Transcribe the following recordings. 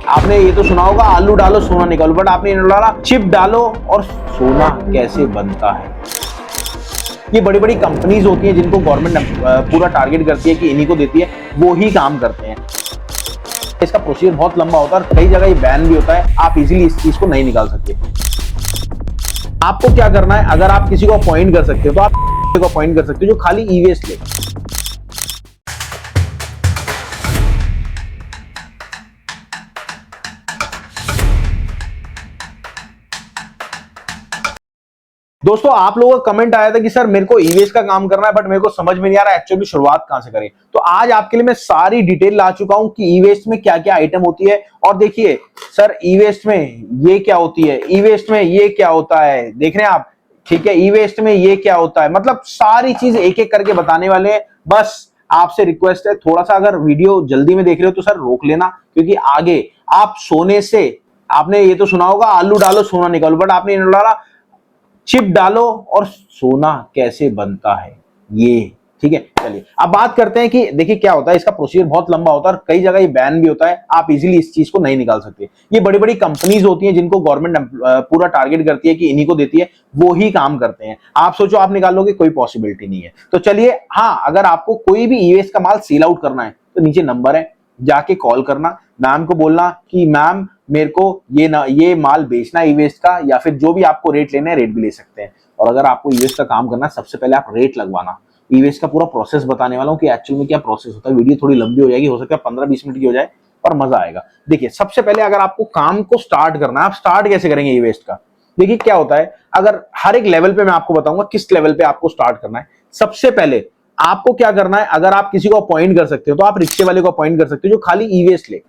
आपने ये तो सुना होगा आलू डालो सोना निकालो, बट आपने ये डाला चिप डालो और सोना कैसे बनता है। ये बड़ी बड़ी कंपनीज होती हैं जिनको गवर्नमेंट पूरा टारगेट करती है कि इन्हीं को देती है, वो ही काम करते हैं। इसका प्रोसीजर बहुत लंबा होता है और कई जगह ये बैन भी होता है, आप इजीली इस चीज को नहीं निकाल सकते। आपको क्या करना है, अगर आप किसी को अपॉइंट कर सकते हो तो आप को अपॉइंट कर सकते हो जो खाली ई वेस्ट ले। दोस्तों आप लोगों का कमेंट आया था कि सर मेरे को ई-वेस्ट का काम करना है बट मेरे को समझ में नहीं आ रहा एक्चुअली शुरुआत कहां से करें। तो आज आपके लिए मैं सारी डिटेल ला चुका हूं कि ई-वेस्ट में क्या क्या आइटम होती है। और देखिए सर ई-वेस्ट में ये क्या होती है, ई-वेस्ट में ये क्या होता है, देख रहे हैं आप, ठीक है, ई-वेस्ट में ये क्या होता है, मतलब सारी चीज एक एक करके बताने वाले हैं। बस आपसे रिक्वेस्ट है थोड़ा सा अगर वीडियो जल्दी में देख रहे हो तो सर रोक लेना, क्योंकि आगे आप सोने से, आपने ये तो सुना होगा आलू डालो सोना निकालो, बट आपने डाला चिप डालो और सोना कैसे बनता है ये, ठीक है। चलिए अब बात करते हैं कि देखिए क्या होता है, इसका प्रोसीजर बहुत लंबा होता है और कई जगह ये बैन भी होता है, आप इजीली इस चीज को नहीं निकाल सकते। ये बड़ी बड़ी कंपनीज होती हैं जिनको गवर्नमेंट पूरा टारगेट करती है कि इन्हीं को देती है, वो ही काम करते हैं। आप सोचो आप निकाल लोगे, कोई पॉसिबिलिटी नहीं है। तो चलिए, हाँ, अगर आपको कोई भी ई-वेस्ट का माल सेल आउट करना है तो नीचे नंबर है, जाके कॉल करना, मैम को बोलना कि मैम मेरे को ये माल बेचना है ई-वेस्ट का, या फिर जो भी आपको रेट लेना है रेट भी ले सकते हैं। और अगर आपको ई-वेस्ट का काम करना है सबसे पहले आप रेट लगवाना। ई-वेस्ट का पूरा प्रोसेस बताने वाला हूँ कि एक्चुअल में क्या प्रोसेस होता है। वीडियो थोड़ी लंबी हो जाएगी, हो सकता है 15-20 मिनट की हो जाए, पर मजा आएगा। देखिए सबसे पहले अगर आपको काम को स्टार्ट करना है, आप स्टार्ट कैसे करेंगे ई-वेस्ट का, देखिए क्या होता है, अगर हर एक लेवल पे मैं आपको बताऊंगा किस लेवल पे आपको स्टार्ट करना है। सबसे पहले आपको क्या करना है, अगर आप किसी को अपॉइंट कर सकते हो तो आप रिक्शे वाले को अपॉइंट कर सकते हो जो खाली ई-वेस्ट ले,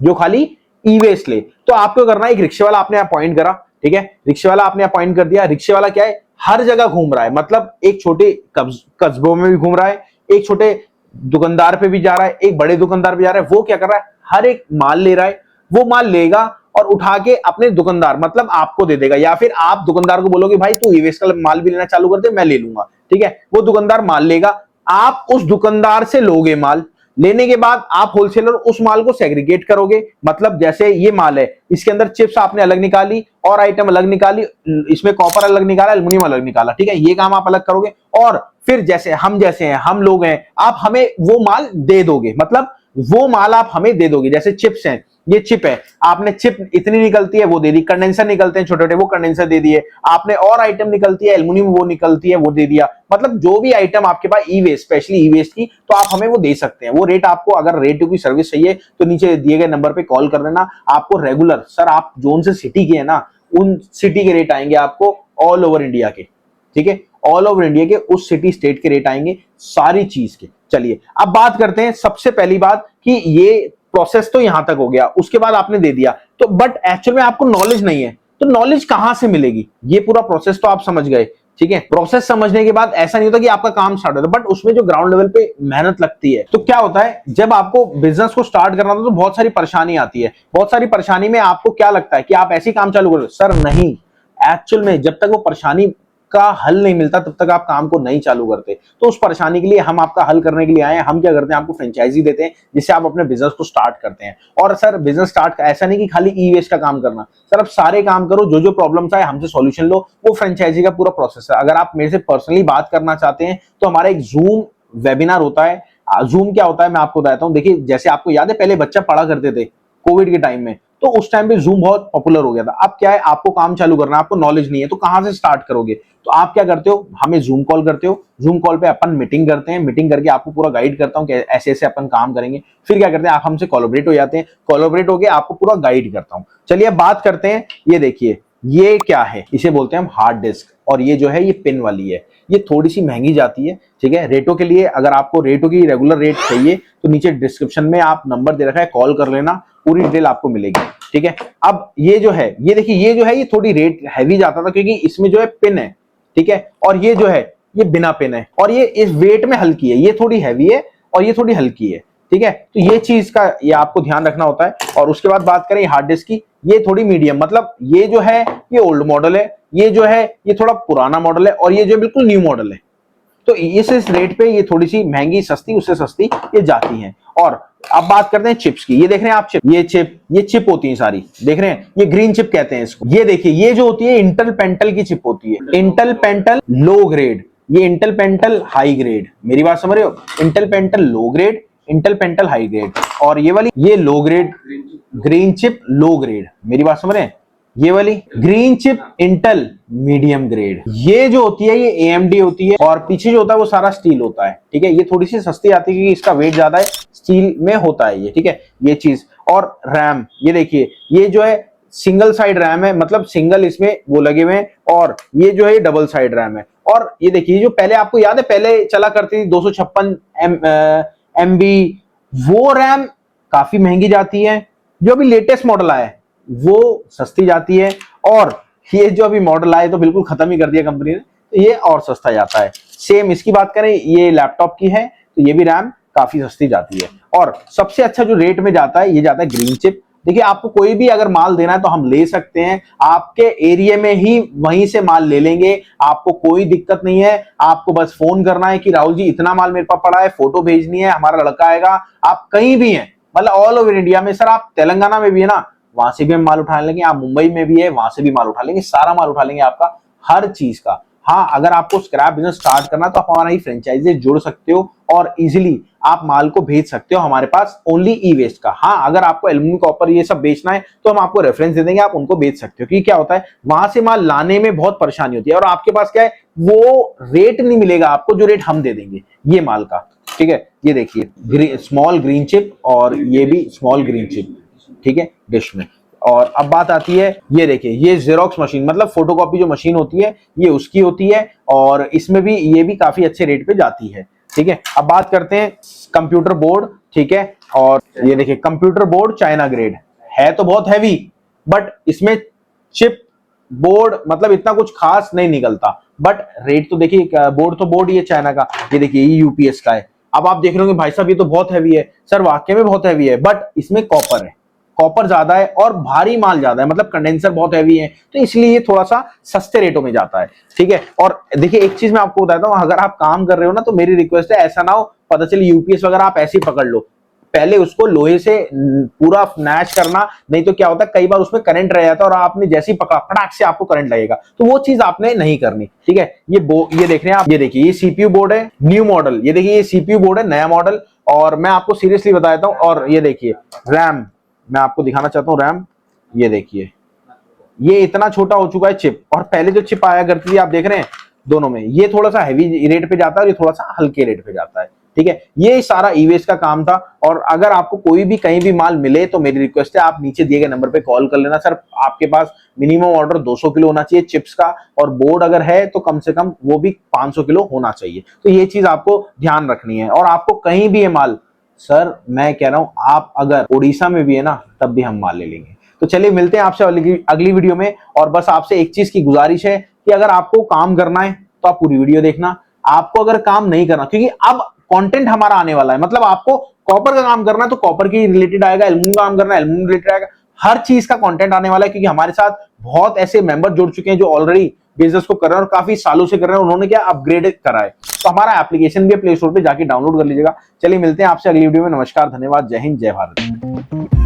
जो खाली ई-वेस्ट ले। तो आपको करना है, एक रिक्शे वाला आपने अपॉइंट करा, ठीक है, रिक्शे वाला आपने अपॉइंट कर दिया। रिक्शे वाला क्या है, हर जगह घूम रहा है, मतलब एक छोटे कस्बों में भी घूम रहा है, एक छोटे दुकानदार पे भी जा रहा है, एक बड़े दुकानदार पे जा रहा है। वो क्या कर रहा है, हर एक माल ले रहा है, वो माल लेगा और उठा के अपने दुकानदार मतलब आपको दे देगा, या फिर आप दुकानदार को बोलोगे भाई तू ई-वेस्ट का माल भी लेना चालू कर दे, मैं ले लूंगा, ठीक है। वो दुकानदार माल लेगा, आप उस दुकानदार से लोगे माल, लेने के बाद आप होलसेलर उस माल को सेग्रीगेट करोगे। मतलब जैसे ये माल है, इसके अंदर चिप्स आपने अलग निकाली और आइटम अलग निकाली, इसमें कॉपर अलग निकाला, एल्युमिनियम अलग निकाला, ठीक है, ये काम आप अलग करोगे। और फिर जैसे हैं, हम लोग हैं, आप हमें वो माल दे दोगे, मतलब वो माल आप हमें दे दोगे। जैसे चिप्स हैं, ये चिप है, आपने चिप इतनी निकलती है वो दे दी, कंडेंसर निकलते हैं छोटे छोटे, वो कंडेंसर दे दिए आपने, और आइटम निकलती है एल्युमिनियम वो निकलती है वो दे दिया। मतलब जो भी आइटम आपके पास ई-वेस्ट, स्पेशली ई-वेस्ट की, तो आप हमें वो दे सकते हैं। वो रेट आपको, अगर रेट की सर्विस चाहिए तो नीचे दिए गए नंबर पे कॉल कर लेना। आपको रेगुलर, सर आप जोन से सिटी के है ना, उन सिटी के रेट आएंगे आपको ऑल ओवर इंडिया के, ठीक है, ऑल ओवर इंडिया के उस सिटी स्टेट के रेट आएंगे सारी चीज के। चलिए अब बात करते हैं, सबसे पहली बात कि ये प्रोसेस तो यहां तक हो गया, उसके बाद आपने दे दिया, तो बट एक्चुअल में आपको नॉलेज नहीं है, तो नॉलेज कहां से मिलेगी। ये पूरा प्रोसेस तो आप समझ गए, ठीक है। प्रोसेस समझने के बाद ऐसा नहीं होता कि आपका काम स्टार्ट होता, बट उसमें जो ग्राउंड लेवल पे मेहनत लगती है। तो क्या होता है, जब आपको बिजनेस को स्टार्ट करना था तो बहुत सारी परेशानी आती है। बहुत सारी परेशानी में आपको क्या लगता है कि आप ऐसे ही काम चालू करो, सर नहीं, एक्चुअल में जब तक वो परेशानी का हल नहीं मिलता तब तक आप काम को नहीं चालू करते। तो उस परेशानी के लिए हम आपका हल करने के लिए आए हैं। हम क्या करते हैं, आपको फ्रेंचाइजी देते हैं जिससे आप अपने बिजनेस को स्टार्ट करते हैं। और सर बिजनेस स्टार्ट ऐसा नहीं कि खाली ई-वेस्ट का काम करना, सर आप सारे काम करो, जो जो प्रॉब्लम्स आए हमसे सॉल्यूशन लो, वो फ्रेंचाइजी का पूरा प्रोसेस है। अगर आप मेरे से पर्सनली बात करना चाहते हैं तो हमारा एक जूम वेबिनार होता है। जूम क्या होता है मैं आपको बताता हूँ। देखिए जैसे आपको याद है पहले बच्चा पढ़ा करते थे कोविड के टाइम में, तो उस टाइम पे जूम बहुत पॉपुलर हो गया था। अब क्या है, आपको काम चालू करना है, आपको नॉलेज नहीं है, तो कहां से स्टार्ट करोगे। तो आप क्या करते हो, हमें जूम कॉल करते हो, जूम कॉल पे अपन मीटिंग करते हैं, मीटिंग करके आपको पूरा गाइड करता हूं कि ऐसे ऐसे अपन काम करेंगे। फिर क्या करते हैं, आप हमसे कोलैबोरेट हो जाते हैं, कोलैबोरेट होके आपको पूरा गाइड करता हूं। चलिए अब बात करते हैं, ये देखिए ये क्या है, इसे बोलते हैं हम हार्ड डिस्क, और ये जो है ये पिन वाली है, ये थोड़ी सी महंगी जाती है, ठीक है। रेटो के लिए, अगर आपको रेटो की रेगुलर रेट चाहिए तो नीचे डिस्क्रिप्शन में आप नंबर दे रखा है, कॉल कर लेना, पूरी डिटेल आपको मिलेगी, ठीक है। अब ये जो है, ये देखिए ये जो है ये थोड़ी रेट हैवी जाता था क्योंकि इसमें जो है पिन है, ठीक है, और ये जो है ये बिना पिन है, और ये इस वेट में हल्की है, ये थोड़ी हैवी है और ये थोड़ी हल्की है, ठीक है। तो ये चीज का ये आपको ध्यान रखना होता है। और उसके बाद बात करें हार्ड डिस्क की, ये थोड़ी मीडियम, मतलब ये जो है ये ओल्ड मॉडल है, ये जो है ये थोड़ा पुराना मॉडल है, और ये जो बिल्कुल न्यू मॉडल है। तो इस रेट पे ये थोड़ी सी महंगी सस्ती उससे सस्ती ये जाती हैं। और अब बात करते हैं चिप्स की। ये देख रहे हैं आप चिप, ये चिप होती है सारी, देख रहे हैं, ये ग्रीन चिप कहते हैं इसको। ये देखिए, ये जो होती है इंटेल पेंटल की चिप होती है, इंटेल पेंटल लो ग्रेड, ये इंटेल पेंटल हाई ग्रेड। मेरी बात समझ रहे हो, Intel Pentium low grade, Intel Pentium high grade, और ये वाली ये low grade green chip low grade. मेरी बात समझ रहे हैं, ये वाली green chip Intel medium grade. ये जो होती है ये AMD होती है, और पीछे जो होता है वो सारा स्टील होता है, ठीक है। ये थोड़ी सी सस्ती आती है क्योंकि इसका वेट ज्यादा है, स्टील में होता है ये, ठीक है, ये चीज। और रैम, ये देखिए, ये जो है सिंगल साइड रैम है, मतलब सिंगल इसमें वो लगे हुए हैं, और ये जो है डबल साइड रैम है। और ये देखिए, जो पहले आपको याद है पहले चला करती थी 256 MB, वो रैम काफी महंगी जाती है। जो अभी लेटेस्ट मॉडल आया है वो सस्ती जाती है, और ये जो अभी मॉडल आए तो बिल्कुल खत्म ही कर दिया कंपनी ने, तो ये और सस्ता जाता है। सेम इसकी बात करें, ये लैपटॉप की है तो ये भी रैम काफी सस्ती जाती है। और सबसे अच्छा जो रेट में जाता है ये जाता है ग्रीन चिप। देखिए, आपको कोई भी अगर माल देना है तो हम ले सकते हैं, आपके एरिया में ही वहीं से माल ले लेंगे, आपको कोई दिक्कत नहीं है। आपको बस फोन करना है कि राहुल जी इतना माल मेरे पास पड़ा है, फोटो भेजनी है, हमारा लड़का आएगा। आप कहीं भी हैं, मतलब ऑल ओवर इंडिया में, सर आप तेलंगाना में भी है ना, वहां से भी हम माल उठा लेंगे, आप मुंबई में भी है वहां से भी माल उठा लेंगे, सारा माल उठा लेंगे आपका, हर चीज का। हाँ, अगर आपको स्क्रैप बिजनेस स्टार्ट करना तो आप हमारा ही फ्रेंचाइजी जुड़ सकते हो और इजीली आप माल को भेज सकते हो हमारे पास ओनली ई वेस्ट का। हाँ, अगर आपको एल्यूमिनियम कॉपर ये सब बेचना है तो हम आपको रेफरेंस दे देंगे, आप उनको बेच सकते हो। क्योंकि क्या होता है, वहां से माल लाने में बहुत परेशानी होती है, और आपके पास क्या है, वो रेट नहीं मिलेगा आपको जो रेट हम दे देंगे ये माल का, ठीक है। ये देखिए, स्मॉल ग्रीन चिप, और ये भी स्मॉल ग्रीन चिप, ठीक है, डिश में। और अब बात आती है, ये देखिए, ये जेरोक्स मशीन, मतलब फोटोकॉपी जो मशीन होती है ये उसकी होती है, और इसमें भी ये भी काफी अच्छे रेट पे जाती है, ठीक है। अब बात करते हैं कंप्यूटर बोर्ड, ठीक है। और ये देखिए, कंप्यूटर बोर्ड चाइना ग्रेड है, तो बहुत हैवी, बट इसमें चिप बोर्ड मतलब इतना कुछ खास नहीं निकलता, बट रेट तो देखिए, बोर्ड तो बोर्ड ये चाइना का। ये देखिए, ये UPS का है। अब आप देख रहे होंगे भाई साहब ये तो बहुत हैवी है, सर वाकई में बहुत हैवी है, बट इसमें कॉपर है, कॉपर ज्यादा है और भारी माल ज्यादा है, मतलब कंडेंसर बहुत हैवी है, तो इसलिए ये थोड़ा सा सस्ते रेटों में जाता है, ठीक है। और देखिए, एक चीज मैं आपको बताता हूं, अगर आप काम कर रहे हो ना तो मेरी रिक्वेस्ट है, ऐसा ना हो पता चले UPS वगैरह आप ऐसे ही पकड़ लो, पहले उसको लोहे से पूरा स्नैच करना, नहीं तो क्या होता है कई बार उसमें करंट रह जाता है और आपने जैसे ही पकड़ा फटाक से आपको करंट लगेगा, तो वो चीज आपने नहीं करनी, ठीक है। ये देख रहे हैं आप, ये देखिए, ये CPU बोर्ड है न्यू मॉडल, ये देखिए, ये CPU बोर्ड है नया मॉडल, और मैं आपको सीरियसली बता देता हूं। और ये देखिए रैम, मैं आपको दिखाना चाहता हूं रैम, ये देखिए, ये इतना छोटा हो चुका है चिप, और पहले जो चिप आया करती थी आप देख रहे हैं दोनों में, ये थोड़ा सा हैवी रेट पे जाता है और ये थोड़ा सा हल्के रेट पे जाता है, ठीक है। ये सारा ई-वेस्ट का काम था। और अगर आपको कोई भी कहीं भी माल मिले तो मेरी रिक्वेस्ट है, आप नीचे दिए गए नंबर पे कॉल कर लेना। सर आपके पास मिनिमम ऑर्डर 200 किलो होना चाहिए चिप्स का, और बोर्ड अगर है तो कम से कम वो भी 500 किलो होना चाहिए। तो ये चीज आपको ध्यान रखनी है। और आपको कहीं भी ये माल, सर मैं कह रहा हूं, आप अगर उड़ीसा में भी है ना तब भी हम माल ले लेंगे। तो चलिए मिलते हैं आपसे अगली वीडियो में। और बस आपसे एक चीज की गुजारिश है कि अगर आपको काम करना है तो आप पूरी वीडियो देखना, आपको अगर काम नहीं करना, क्योंकि अब कंटेंट हमारा आने वाला है, मतलब आपको कॉपर का काम करना है तो कॉपर की रिलेटेड आएगा, एल्यूमिनियम का काम करना है एल्यूमिनियम रिलेटेड आएगा, हर चीज का कंटेंट आने वाला है। क्योंकि हमारे साथ बहुत ऐसे मेंबर जुड़ चुके हैं जो ऑलरेडी बिजनेस को कर रहे हैं और काफी सालों से कर रहे हैं, उन्होंने क्या अपग्रेड करा है। तो हमारा एप्लीकेशन भी प्ले स्टोर पे जाके डाउनलोड कर लीजिएगा। चलिए मिलते हैं आपसे अगली वीडियो में। नमस्कार, धन्यवाद, जय हिंद, जय भारत।